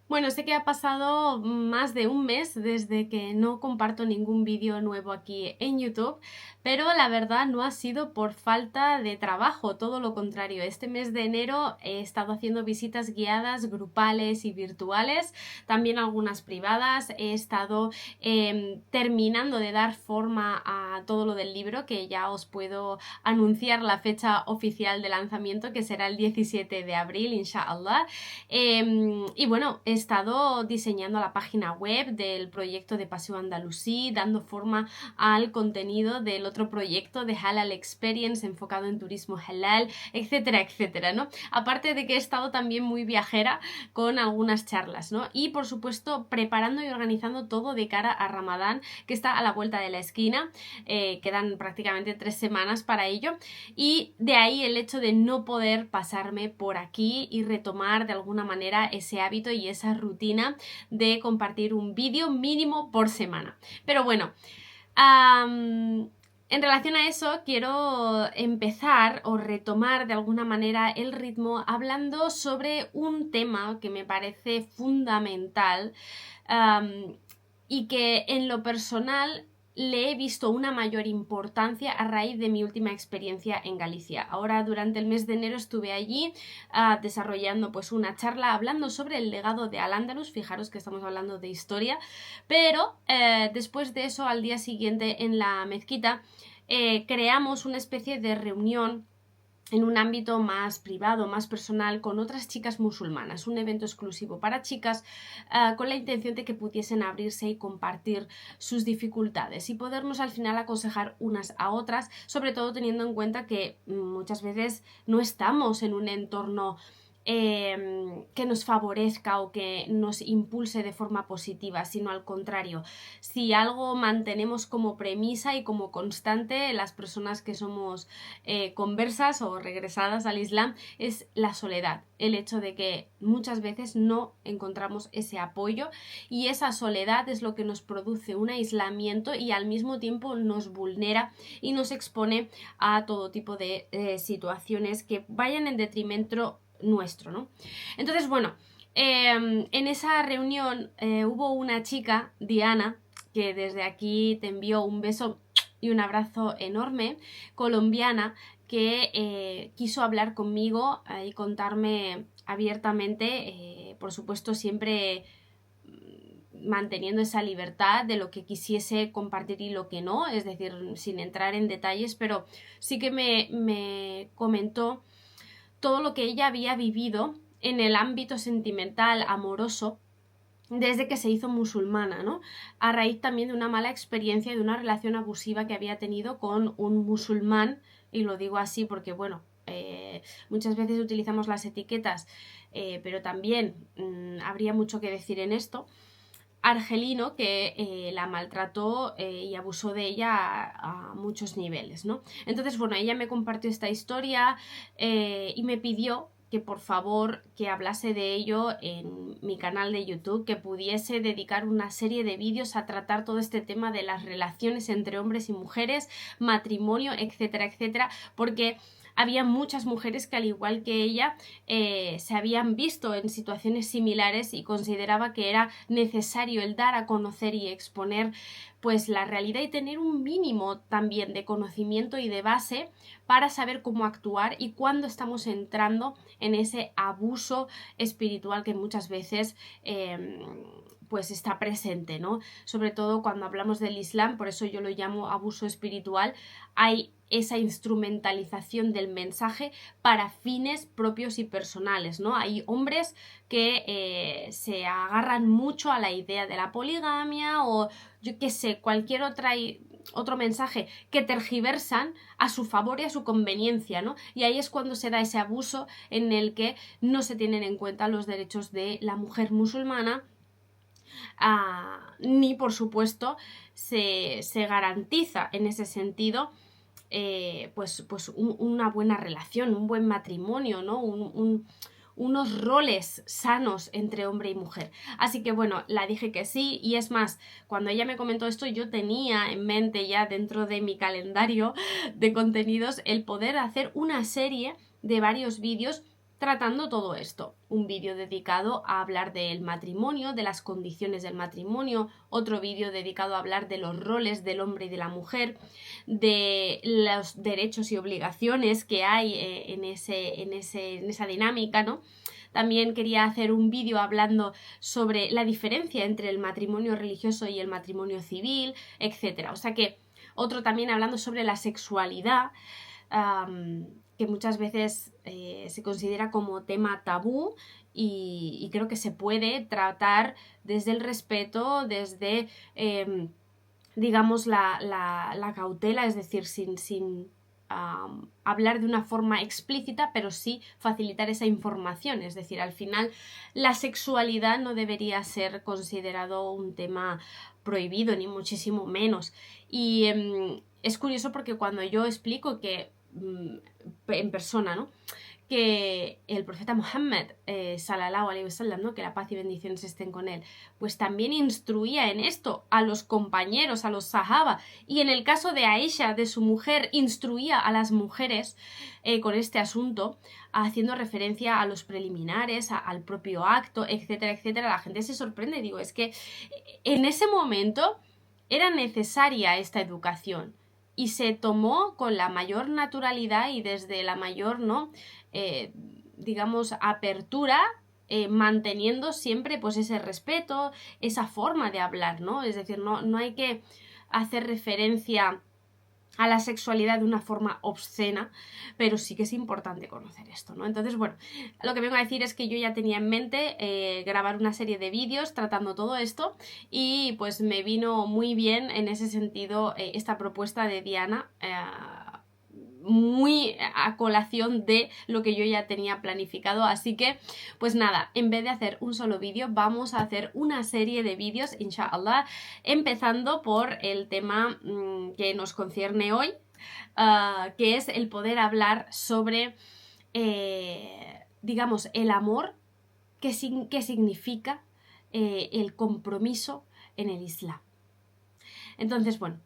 Bueno, sé que ha pasado más de un mes desde que no comparto ningún vídeo nuevo aquí en YouTube, pero la verdad no ha sido por falta de trabajo, todo lo contrario. Este mes de enero he estado haciendo visitas guiadas, grupales y virtuales, también algunas privadas. He estado terminando de dar forma a todo lo del libro, que ya os puedo anunciar la fecha oficial de lanzamiento, que será el 17 de abril, inshallah. Y bueno, he estado diseñando la página web del proyecto de Paseo Andalusí, dando forma al contenido del otro proyecto de Halal Experience enfocado en turismo halal, etcétera, etcétera, ¿no? Aparte de que he estado también muy viajera con algunas charlas, ¿no? Y por supuesto preparando y organizando todo de cara a Ramadán, que está a la vuelta de la esquina. Quedan prácticamente 3 semanas para ello, y de ahí el hecho de no poder pasarme por aquí y retomar de alguna manera ese hábito y esa rutina de compartir un vídeo mínimo por semana. Pero bueno, en relación a eso, quiero empezar o retomar de alguna manera el ritmo hablando sobre un tema que me parece fundamental, y que en lo personal le he visto una mayor importancia a raíz de mi última experiencia en Galicia. Ahora durante el mes de enero estuve allí desarrollando pues una charla hablando sobre el legado de Al-Ándalus. Fijaros que estamos hablando de historia, pero después de eso, al día siguiente en la mezquita, creamos una especie de reunión en un ámbito más privado, más personal, con otras chicas musulmanas, un evento exclusivo para chicas, con la intención de que pudiesen abrirse y compartir sus dificultades y podernos al final aconsejar unas a otras, sobre todo teniendo en cuenta que muchas veces no estamos en un entorno que nos favorezca o que nos impulse de forma positiva, sino al contrario. Si algo mantenemos como premisa y como constante las personas que somos conversas o regresadas al Islam, es la soledad, el hecho de que muchas veces no encontramos ese apoyo, y esa soledad es lo que nos produce un aislamiento y al mismo tiempo nos vulnera y nos expone a todo tipo de situaciones que vayan en detrimento nuestro, ¿no? Entonces, bueno, en esa reunión hubo una chica, Diana, que desde aquí te envío un beso y un abrazo enorme, colombiana, que quiso hablar conmigo y contarme abiertamente, por supuesto siempre manteniendo esa libertad de lo que quisiese compartir y lo que no, es decir, sin entrar en detalles, pero sí que me comentó todo lo que ella había vivido en el ámbito sentimental, amoroso, desde que se hizo musulmana, ¿no? A raíz también de una mala experiencia y de una relación abusiva que había tenido con un musulmán, y lo digo así porque, bueno, muchas veces utilizamos las etiquetas, pero también habría mucho que decir en esto, argelino, que la maltrató y abusó de ella a muchos niveles, ¿no? Entonces, bueno, ella me compartió esta historia y me pidió que por favor que hablase de ello en mi canal de YouTube, que pudiese dedicar una serie de vídeos a tratar todo este tema de las relaciones entre hombres y mujeres, matrimonio, etcétera, etcétera, porque había muchas mujeres que al igual que ella se habían visto en situaciones similares, y consideraba que era necesario el dar a conocer y exponer pues la realidad y tener un mínimo también de conocimiento y de base para saber cómo actuar y cuándo estamos entrando en ese abuso espiritual que muchas veces pues está presente, ¿no? Sobre todo cuando hablamos del Islam, por eso yo lo llamo abuso espiritual. Hay esa instrumentalización del mensaje para fines propios y personales, ¿no? Hay hombres que se agarran mucho a la idea de la poligamia o yo qué sé, cualquier otro mensaje que tergiversan a su favor y a su conveniencia, ¿no? Y ahí es cuando se da ese abuso en el que no se tienen en cuenta los derechos de la mujer musulmana, ni por supuesto se garantiza en ese sentido pues una buena relación, un buen matrimonio, ¿no? Unos roles sanos entre hombre y mujer. Así que bueno, la dije que sí, y es más, cuando ella me comentó esto, yo tenía en mente ya dentro de mi calendario de contenidos el poder hacer una serie de varios vídeos tratando todo esto. Un vídeo dedicado a hablar del matrimonio, de las condiciones del matrimonio, otro vídeo dedicado a hablar de los roles del hombre y de la mujer, de los derechos y obligaciones que hay en esa dinámica, ¿no? También quería hacer un vídeo hablando sobre la diferencia entre el matrimonio religioso y el matrimonio civil, etc. O sea que otro también hablando sobre la sexualidad, que muchas veces se considera como tema tabú y creo que se puede tratar desde el respeto, desde, digamos, la cautela, es decir, sin hablar de una forma explícita, pero sí facilitar esa información. Es decir, al final la sexualidad no debería ser considerado un tema prohibido, ni muchísimo menos. Y es curioso porque cuando yo explico que en persona, ¿no?, que el profeta Muhammad, sallallahu alaihi wasallam, ¿no?, que la paz y bendiciones estén con él, pues también instruía en esto a los compañeros, a los sahaba, y en el caso de Aisha, de su mujer, instruía a las mujeres con este asunto, haciendo referencia a los preliminares, al propio acto, etcétera, etcétera. La gente se sorprende, digo, es que en ese momento era necesaria esta educación y se tomó con la mayor naturalidad y desde la mayor, ¿no?, digamos, apertura, manteniendo siempre pues ese respeto, esa forma de hablar, ¿no? Es decir, no hay que hacer referencia a la sexualidad de una forma obscena, pero sí que es importante conocer esto, ¿no? Entonces, bueno, lo que vengo a decir es que yo ya tenía en mente grabar una serie de vídeos tratando todo esto y pues me vino muy bien en ese sentido esta propuesta de Diana, muy a colación de lo que yo ya tenía planificado, así que pues nada, en vez de hacer un solo vídeo vamos a hacer una serie de vídeos, inshallah, empezando por el tema que nos concierne hoy, que es el poder hablar sobre digamos, el amor, qué significa el compromiso en el Islam. Entonces, bueno,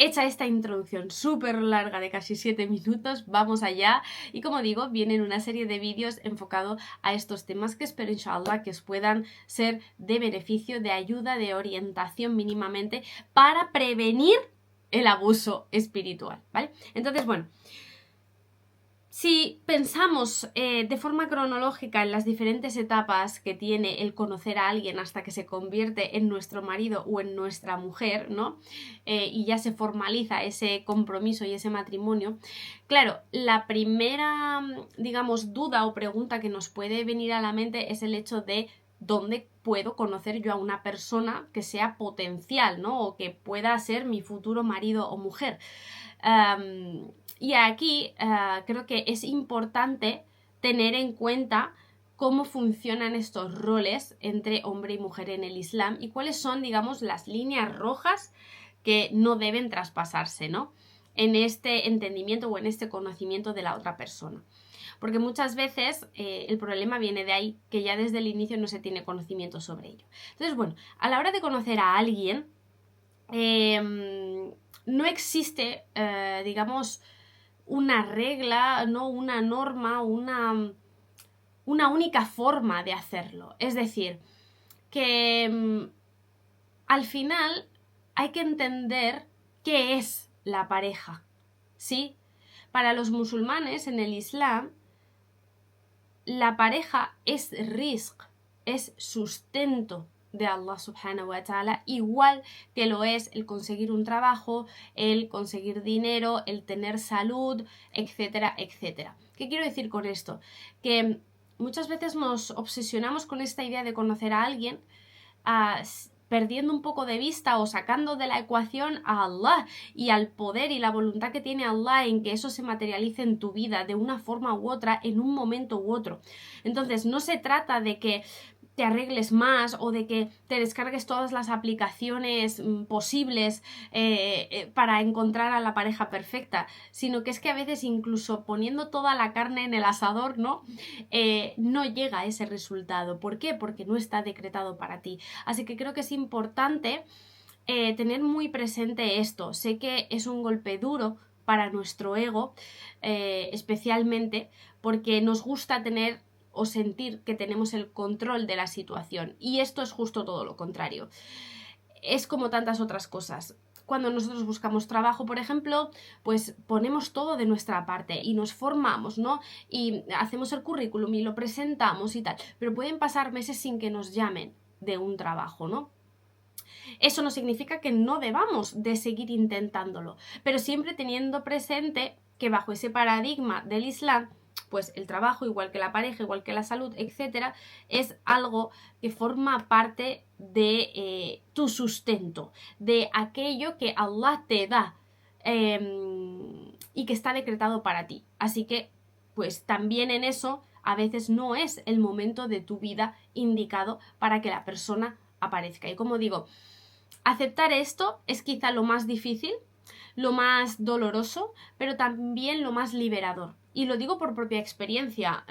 hecha esta introducción súper larga de casi 7 minutos, vamos allá y como digo, vienen una serie de vídeos enfocados a estos temas que espero inshallah que os puedan ser de beneficio, de ayuda, de orientación mínimamente para prevenir el abuso espiritual, ¿vale? Entonces, bueno, si pensamos de forma cronológica en las diferentes etapas que tiene el conocer a alguien hasta que se convierte en nuestro marido o en nuestra mujer, ¿no? Y ya se formaliza ese compromiso y ese matrimonio, claro, la primera, digamos, duda o pregunta que nos puede venir a la mente es el hecho de ¿dónde puedo conocer yo a una persona que sea potencial, ¿no? O que pueda ser mi futuro marido o mujer. Y aquí creo que es importante tener en cuenta cómo funcionan estos roles entre hombre y mujer en el Islam y cuáles son, digamos, las líneas rojas que no deben traspasarse, ¿no?, en este entendimiento o en este conocimiento de la otra persona. Porque muchas veces el problema viene de ahí, que ya desde el inicio no se tiene conocimiento sobre ello. Entonces, bueno, a la hora de conocer a alguien, no existe, digamos, una regla, ¿no?, una norma, una única forma de hacerlo. Es decir, que al final hay que entender qué es la pareja, ¿sí? Para los musulmanes en el Islam, la pareja es rizq, es sustento de Allah subhanahu wa ta'ala, igual que lo es el conseguir un trabajo, el conseguir dinero, el tener salud, etcétera, etcétera. ¿Qué quiero decir con esto? Que muchas veces nos obsesionamos con esta idea de conocer a alguien, perdiendo un poco de vista o sacando de la ecuación a Allah y al poder y la voluntad que tiene Allah en que eso se materialice en tu vida de una forma u otra, en un momento u otro. Entonces, no se trata de que te arregles más o de que te descargues todas las aplicaciones posibles para encontrar a la pareja perfecta, sino que es que a veces incluso poniendo toda la carne en el asador, ¿no?, no llega a ese resultado. ¿Por qué? Porque no está decretado para ti. Así que creo que es importante tener muy presente esto. Sé que es un golpe duro para nuestro ego, especialmente porque nos gusta tener o sentir que tenemos el control de la situación. Y esto es justo todo lo contrario. Es como tantas otras cosas. Cuando nosotros buscamos trabajo, por ejemplo, pues ponemos todo de nuestra parte y nos formamos, ¿no? Y hacemos el currículum y lo presentamos y tal. Pero pueden pasar meses sin que nos llamen de un trabajo, ¿no? Eso no significa que no debamos de seguir intentándolo, pero siempre teniendo presente que bajo ese paradigma del Islam, pues el trabajo, igual que la pareja, igual que la salud, etcétera, es algo que forma parte de tu sustento, de aquello que Allah te da y que está decretado para ti. Así que, pues también en eso, a veces no es el momento de tu vida indicado para que la persona aparezca. Y como digo, aceptar esto es quizá lo más difícil, lo más doloroso, pero también lo más liberador. Y lo digo por propia experiencia.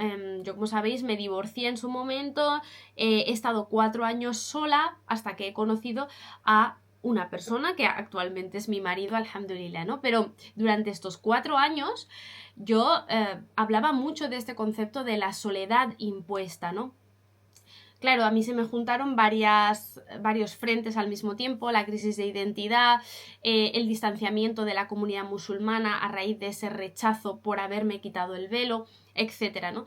Yo, como sabéis, me divorcié en su momento, he estado 4 años sola hasta que he conocido a una persona que actualmente es mi marido, alhamdulillah, ¿no? Pero durante estos 4 años yo hablaba mucho de este concepto de la soledad impuesta, ¿no? Claro, a mí se me juntaron varios frentes al mismo tiempo, la crisis de identidad, el distanciamiento de la comunidad musulmana a raíz de ese rechazo por haberme quitado el velo, etcétera, ¿no?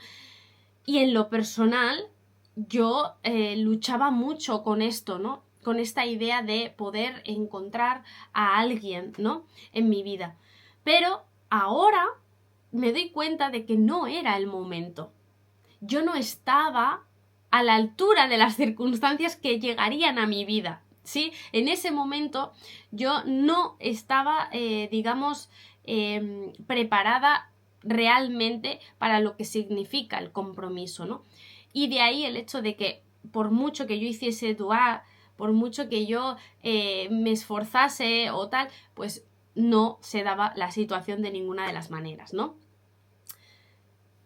Y en lo personal, yo luchaba mucho con esto, ¿no? Con esta idea de poder encontrar a alguien, ¿no? En mi vida. Pero ahora me doy cuenta de que no era el momento. Yo no estaba a la altura de las circunstancias que llegarían a mi vida, ¿sí? En ese momento yo no estaba, preparada realmente para lo que significa el compromiso, ¿no? Y de ahí el hecho de que por mucho que yo hiciese dua, por mucho que yo me esforzase o tal, pues no se daba la situación de ninguna de las maneras, ¿no?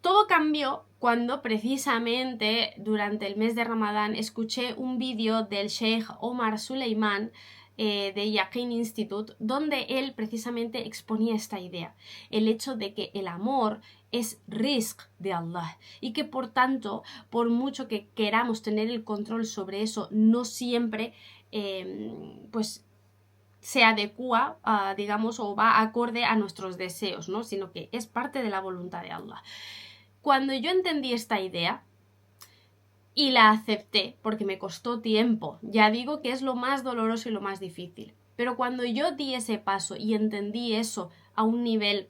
Todo cambió cuando precisamente durante el mes de Ramadán escuché un vídeo del Sheikh Omar Suleiman de Yaqeen Institute, donde él precisamente exponía esta idea, el hecho de que el amor es rizq de Allah y que por tanto, por mucho que queramos tener el control sobre eso, no siempre pues se adecua, digamos, o va acorde a nuestros deseos, ¿no? Sino que es parte de la voluntad de Allah. Cuando yo entendí esta idea y la acepté, porque me costó tiempo, ya digo que es lo más doloroso y lo más difícil, pero cuando yo di ese paso y entendí eso a un nivel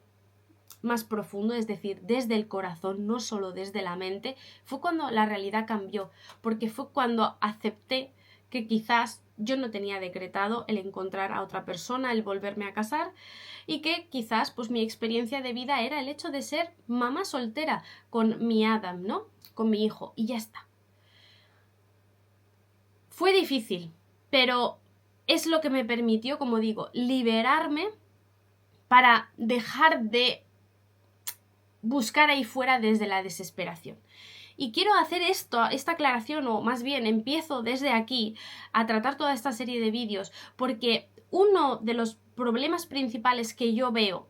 más profundo, es decir, desde el corazón, no solo desde la mente, fue cuando la realidad cambió, porque fue cuando acepté que quizás yo no tenía decretado el encontrar a otra persona, el volverme a casar, y que quizás pues mi experiencia de vida era el hecho de ser mamá soltera con mi Adam, ¿no? Con mi hijo, y ya está. Fue difícil, pero es lo que me permitió, como digo, liberarme para dejar de buscar ahí fuera desde la desesperación. Y quiero hacer esta aclaración, o más bien empiezo desde aquí a tratar toda esta serie de vídeos, porque uno de los problemas principales que yo veo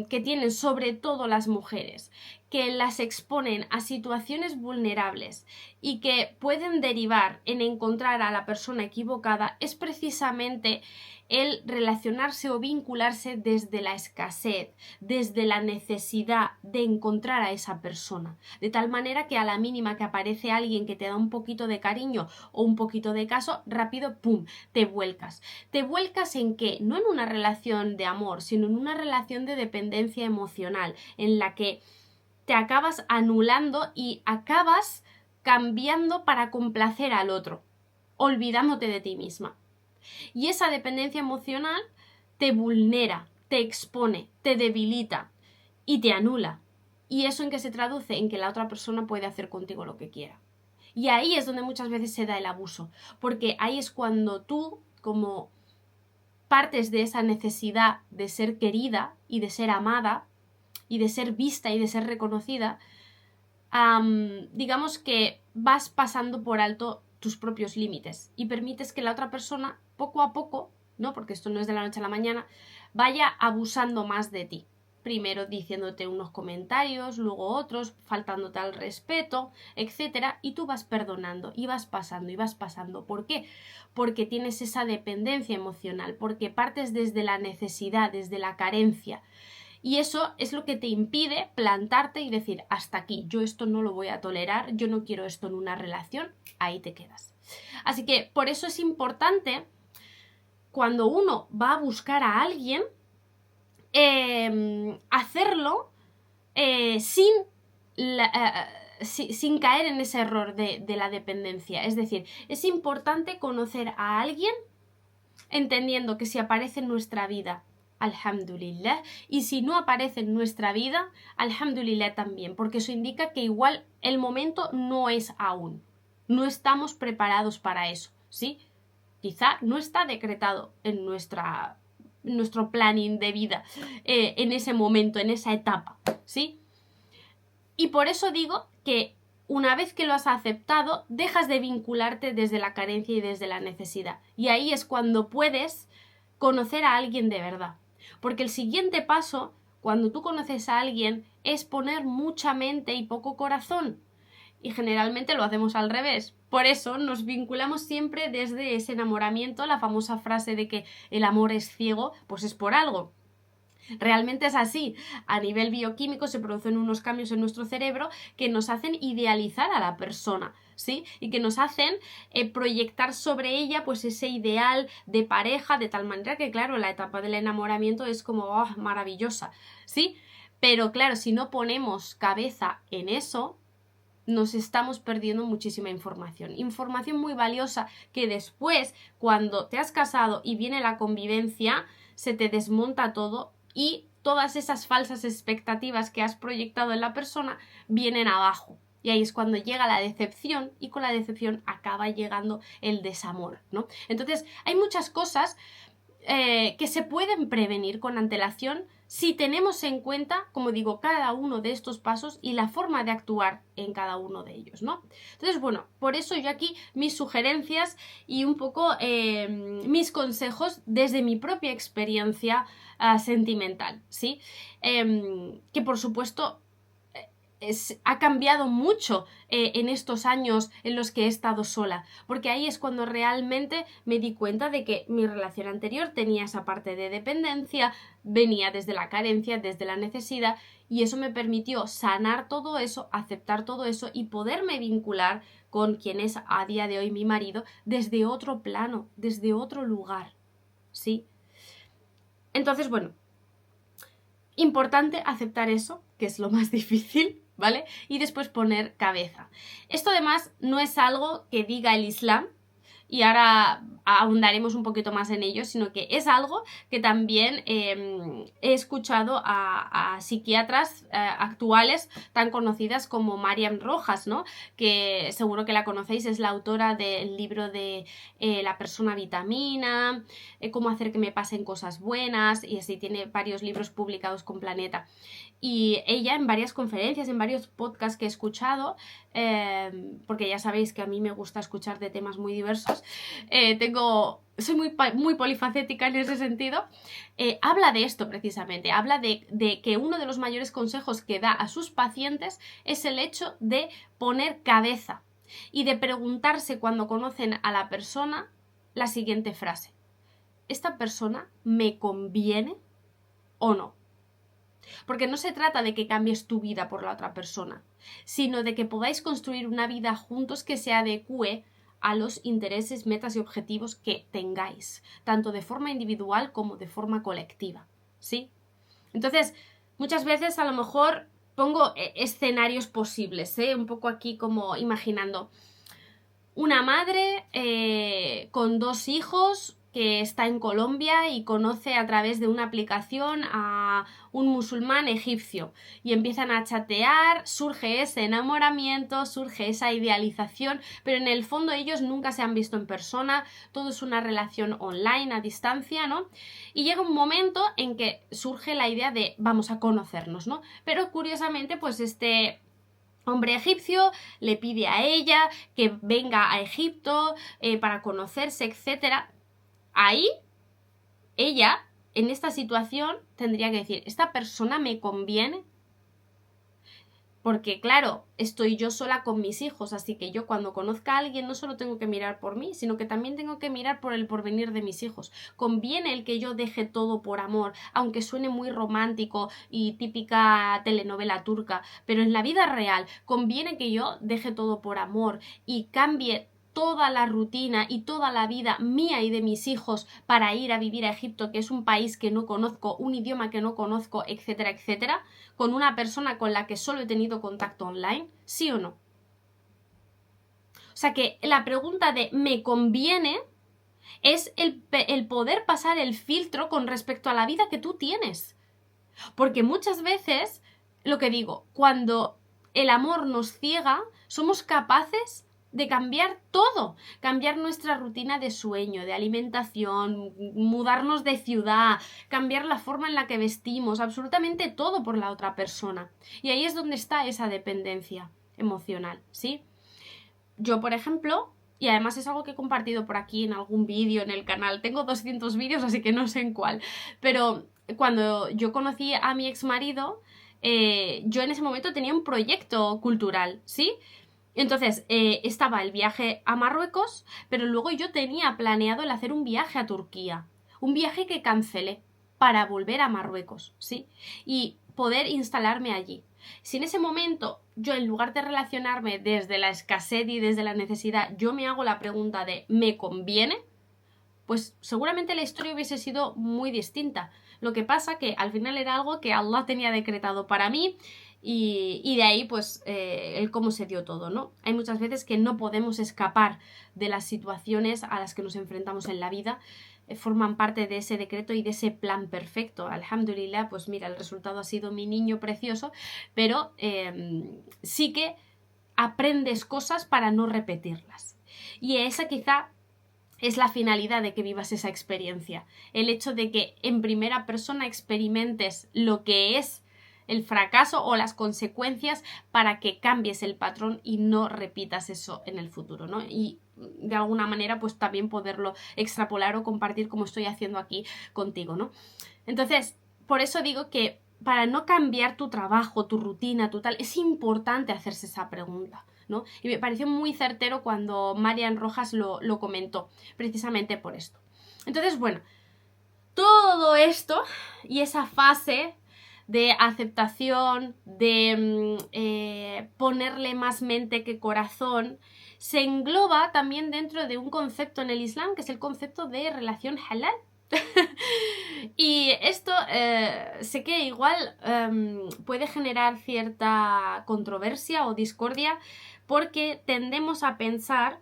que tienen sobre todo las mujeres, que las exponen a situaciones vulnerables y que pueden derivar en encontrar a la persona equivocada, es precisamente el relacionarse o vincularse desde la escasez, desde la necesidad de encontrar a esa persona, de tal manera que a la mínima que aparece alguien que te da un poquito de cariño o un poquito de caso, rápido, ¡pum!, te vuelcas. ¿Te vuelcas en qué? No en una relación de amor, sino en una relación de dependencia emocional, en la que te acabas anulando y acabas cambiando para complacer al otro, olvidándote de ti misma. Y esa dependencia emocional te vulnera, te expone, te debilita y te anula. ¿Y eso en qué se traduce? En que la otra persona puede hacer contigo lo que quiera. Y ahí es donde muchas veces se da el abuso, porque ahí es cuando tú, como partes de esa necesidad de ser querida y de ser amada y de ser vista y de ser reconocida, digamos que vas pasando por alto tus propios límites y permites que la otra persona poco a poco, ¿no? Porque esto no es de la noche a la mañana, vaya abusando más de ti. Primero diciéndote unos comentarios, luego otros, faltándote al respeto, etcétera, y tú vas perdonando y vas pasando y vas pasando. ¿Por qué? Porque tienes esa dependencia emocional, porque partes desde la necesidad, desde la carencia. Y eso es lo que te impide plantarte y decir, hasta aquí, yo esto no lo voy a tolerar, yo no quiero esto en una relación, ahí te quedas. Así que por eso es importante, cuando uno va a buscar a alguien, hacerlo sin caer en ese error de la dependencia. Es decir, es importante conocer a alguien entendiendo que si aparece en nuestra vida, alhamdulillah, y si no aparece en nuestra vida, alhamdulillah también, porque eso indica que igual el momento no es aún, no estamos preparados para eso, ¿sí? Quizá no está decretado en nuestro planning de vida en ese momento, en esa etapa, ¿sí? Y por eso digo que una vez que lo has aceptado, dejas de vincularte desde la carencia y desde la necesidad. Y ahí es cuando puedes conocer a alguien de verdad. Porque el siguiente paso, cuando tú conoces a alguien, es poner mucha mente y poco corazón. Y generalmente lo hacemos al revés. Por eso nos vinculamos siempre desde ese enamoramiento, la famosa frase de que el amor es ciego, pues es por algo. Realmente es así. A nivel bioquímico se producen unos cambios en nuestro cerebro que nos hacen idealizar a la persona, ¿sí? Y que nos hacen proyectar sobre ella pues ese ideal de pareja, de tal manera que, claro, la etapa del enamoramiento es como maravillosa, ¿sí? Pero claro, si no ponemos cabeza en eso, nos estamos perdiendo muchísima información muy valiosa que después, cuando te has casado y viene la convivencia, se te desmonta todo y todas esas falsas expectativas que has proyectado en la persona vienen abajo. Y ahí es cuando llega la decepción y con la decepción acaba llegando el desamor, ¿no? Entonces, hay muchas cosas que se pueden prevenir con antelación si tenemos en cuenta, como digo, cada uno de estos pasos y la forma de actuar en cada uno de ellos, ¿no? Entonces, bueno, por eso yo aquí mis sugerencias y un poco mis consejos desde mi propia experiencia sentimental, ¿sí? Que por supuesto ha cambiado mucho en estos años en los que he estado sola, porque ahí es cuando realmente me di cuenta de que mi relación anterior tenía esa parte de dependencia, venía desde la carencia, desde la necesidad, y eso me permitió sanar todo eso, aceptar todo eso y poderme vincular con quien es a día de hoy mi marido desde otro plano, desde otro lugar, ¿sí? Entonces, bueno, importante aceptar eso, que es lo más difícil, ¿vale? Y después poner cabeza. Esto además no es algo que diga el Islam, y ahora ahondaremos un poquito más en ello, sino que es algo que también he escuchado a psiquiatras actuales tan conocidas como Mariam Rojas, ¿no? Que seguro que la conocéis, es la autora del libro de La persona vitamina, cómo hacer que me pasen cosas buenas, y así tiene varios libros publicados con Planeta. Y ella en varias conferencias, en varios podcasts que he escuchado, porque ya sabéis que a mí me gusta escuchar de temas muy diversos, soy muy polifacética en ese sentido, habla de esto precisamente, habla de que uno de los mayores consejos que da a sus pacientes es el hecho de poner cabeza y de preguntarse cuando conocen a la persona la siguiente frase: ¿esta persona me conviene o no? Porque no se trata de que cambies tu vida por la otra persona, sino de que podáis construir una vida juntos que se adecue a los intereses, metas y objetivos que tengáis, tanto de forma individual como de forma colectiva, ¿sí? Entonces, muchas veces a lo mejor pongo escenarios posibles, un poco aquí como imaginando una madre con 2 hijos que está en Colombia y conoce a través de una aplicación a un musulmán egipcio y empiezan a chatear, surge ese enamoramiento, surge esa idealización, pero en el fondo ellos nunca se han visto en persona, todo es una relación online a distancia, ¿no? Y llega un momento en que surge la idea de vamos a conocernos, ¿no? Pero curiosamente pues este hombre egipcio le pide a ella que venga a Egipto para conocerse, etcétera. Ahí ella en esta situación tendría que decir, ¿esta persona me conviene? Porque claro, estoy yo sola con mis hijos, así que yo cuando conozca a alguien no solo tengo que mirar por mí, sino que también tengo que mirar por el porvenir de mis hijos. ¿Conviene el que yo deje todo por amor, aunque suene muy romántico y típica telenovela turca? Pero en la vida real, ¿conviene que yo deje todo por amor y cambie toda la rutina y toda la vida mía y de mis hijos para ir a vivir a Egipto, que es un país que no conozco, un idioma que no conozco, etcétera, etcétera, con una persona con la que solo he tenido contacto online? ¿Sí o no? O sea que la pregunta de ¿me conviene? Es el poder pasar el filtro con respecto a la vida que tú tienes. Porque muchas veces, lo que digo, cuando el amor nos ciega, somos capaces de cambiar todo, cambiar nuestra rutina de sueño, de alimentación, mudarnos de ciudad, cambiar la forma en la que vestimos, absolutamente todo por la otra persona. Y ahí es donde está esa dependencia emocional, ¿sí? Yo, por ejemplo, y además es algo que he compartido por aquí en algún vídeo en el canal, tengo 200 vídeos, así que no sé en cuál, pero cuando yo conocí a mi ex marido, yo en ese momento tenía un proyecto cultural, ¿sí? Entonces, estaba el viaje a Marruecos, pero luego yo tenía planeado el hacer un viaje a Turquía, un viaje que cancelé para volver a Marruecos, ¿sí? Y poder instalarme allí. Si en ese momento yo, en lugar de relacionarme desde la escasez y desde la necesidad, yo me hago la pregunta de ¿me conviene? Pues seguramente la historia hubiese sido muy distinta. Lo que pasa que al final era algo que Allah tenía decretado para mí y de ahí pues el cómo se dio todo, ¿no? Hay muchas veces que no podemos escapar de las situaciones a las que nos enfrentamos en la vida, forman parte de ese decreto y de ese plan perfecto. Alhamdulillah, pues mira, el resultado ha sido mi niño precioso, pero sí que aprendes cosas para no repetirlas. Y esa quizá es la finalidad de que vivas esa experiencia. El hecho de que en primera persona experimentes lo que es el fracaso o las consecuencias para que cambies el patrón y no repitas eso en el futuro, ¿no? Y de alguna manera pues también poderlo extrapolar o compartir como estoy haciendo aquí contigo, ¿no? Entonces, por eso digo que para no cambiar tu trabajo, tu rutina, tu tal, es importante hacerse esa pregunta, ¿no? Y me pareció muy certero cuando Marian Rojas lo comentó, precisamente por esto. Entonces, bueno, todo esto y esa fase de aceptación, de ponerle más mente que corazón, se engloba también dentro de un concepto en el Islam, que es el concepto de relación halal. Y esto sé que igual puede generar cierta controversia o discordia porque tendemos a pensar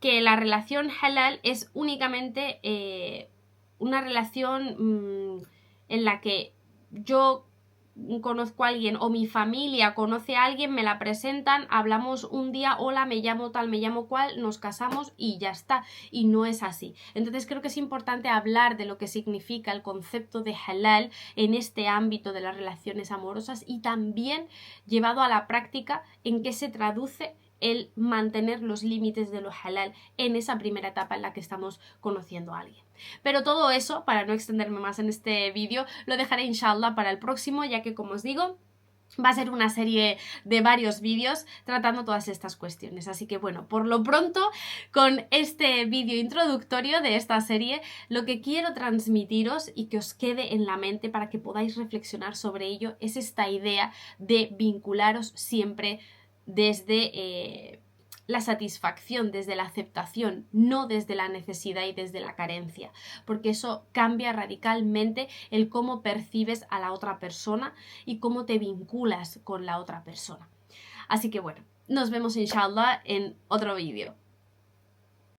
que la relación halal es únicamente una relación en la que yo conozco a alguien o mi familia conoce a alguien, me la presentan, hablamos un día, hola, me llamo tal, me llamo cual, nos casamos y ya está. Y no es así. Entonces creo que es importante hablar de lo que significa el concepto de halal en este ámbito de las relaciones amorosas y también llevado a la práctica en qué se traduce el mantener los límites de lo halal en esa primera etapa en la que estamos conociendo a alguien. Pero todo eso, para no extenderme más en este vídeo, lo dejaré inshallah para el próximo, ya que como os digo, va a ser una serie de varios vídeos tratando todas estas cuestiones. Así que bueno, por lo pronto, con este vídeo introductorio de esta serie, lo que quiero transmitiros y que os quede en la mente para que podáis reflexionar sobre ello es esta idea de vincularos siempre desde la satisfacción, desde la aceptación, no desde la necesidad y desde la carencia, porque eso cambia radicalmente el cómo percibes a la otra persona y cómo te vinculas con la otra persona. Así que bueno, nos vemos inshallah en otro vídeo.